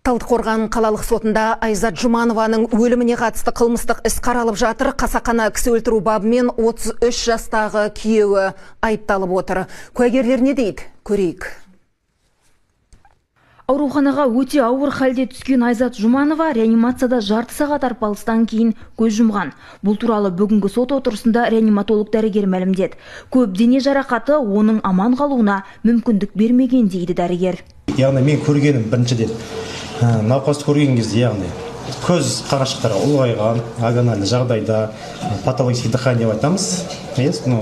Талдықорған қалалық сотында Айзат Жұманованың өліміне қатысты қылмыстық іс қаралып жатыр. Қасақана кісі өлтіру бабымен 33 жастағы күйеуі айыпталып отыр. Куәгерлер не дейді? Көрейік. Ауруханаға өте ауыр халде түскен Айзат Жұманова реанимацияда жарты сағат арпалыстан кейін көз жұмған. Бұл туралы бүгінгі сот отырысында реаниматолог дәрігер мәлімдеді. Көп дене жарақаты оның аман қалуына мүмкіндік бермеген дейді дәрігер. Яғни мен көргенім біріншіден науқасты көрген кезде, яғни көз қарашықтары ұлғайған, агональды жағдайда патологический дыхание айтамыз.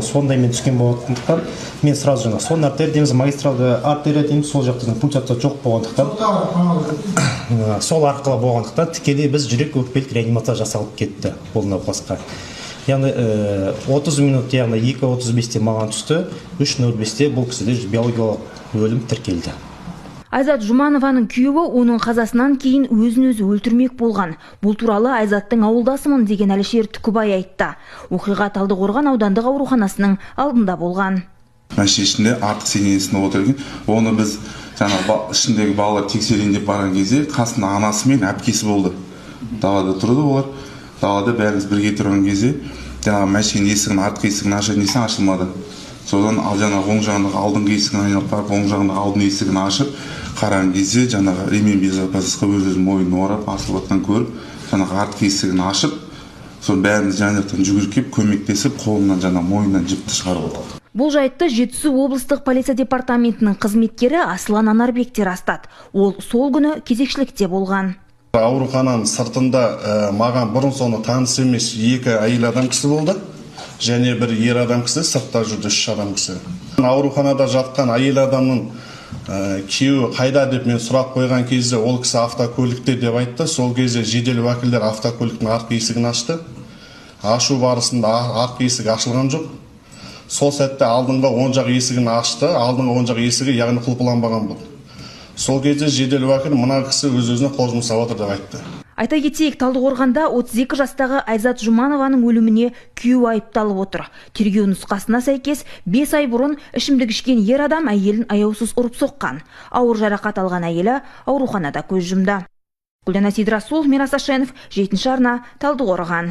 Сондай мен түскен болғандықтан мен сразу жаңа сон артерия дейміз, магистралды артерия дейміз, сол жақта пульсация жоқ болғандықтан, сол арқылы болғандықтан тікелей біз жүрек өкпелік реанимация жасалып кетті бұл науқасқа. Яғни 30 минут, яғни 2:35-те маған түсті, 3:05-те бұл кісіде биологиялық өлім тіркелді. Айзат Жұманованың күйеуі оның қазасынан кейін өзін-өзі өлтірмек болған. Бұл туралы Айзаттың ауылдасымын деген Әлішер Түкібай айтты. Оқиға Талдықорған аудандық ауруханасының алдында болған. Мәшинесінде артық сенесінде отыр екен. Оны біз ішіндегі балалар тексерейін деп барған кезде қасында анасы мен әпкесі болды. Далада тұрды олар. Далада бәріміз бірге тұрған кезде мәшиненің есігін, артқы есігін ашатын десе ашылмады. Содан оң жағындағы алдыңғы есігін айналып барып, оң жағындағы алдың есігін ашып, қараған кезде ремень безопасностьқа өз мойнын орап, асылып жатқан көріп, артқы есігін ашып, сол бәріміз жан-жақтан жүгіріп келіп, көмектесіп, қолынан мойнынан жіпті шығарып отыр. Бұл жайтты Жетісу облыстық полиция департаментінің қызметкері Аслан Анарбек растады. Ол сол күні кезекшілікте болған. Аурухананың сыртында маған бұрын соны таныс емес екі әйел адам кісі болды. Және бір ер адам кісі, сыртта жүрді 3 адам кісі. Ауруханада жатқан әйел адамның күйеуі қайда деп мен сұрақ қойған кезде ол кісі автокөлікте деп айтты. Сол кезде жедел уәкілдер автокөліктің артқы есігін ашты. Ашу барысында артқы есік ашылған жоқ. Сол сәтте алдыңғы оң жақ есігін ашты. Алдыңғы оң жақ есігі яғни құлпыланбаған болды. Сол кезде жедел уәкіл мына кісі өз-өзіне қол жұмсап отыр деп айтты. Айта кетейік, Талдықорғанда 32 жастағы Айзат Жұманованың өліміне күйеуі айыпталып отыр. Тергеу нұсқасына сәйкес 5 ай бұрын ішімдік ішкен ер адам әйелін аяусыз ұрып соққан. Ауыр жарақат алған әйелі ауруханада көз жұмды. Гүлдана Сидрасул, Мирас Ашенов, 7 арна, Талдықорған.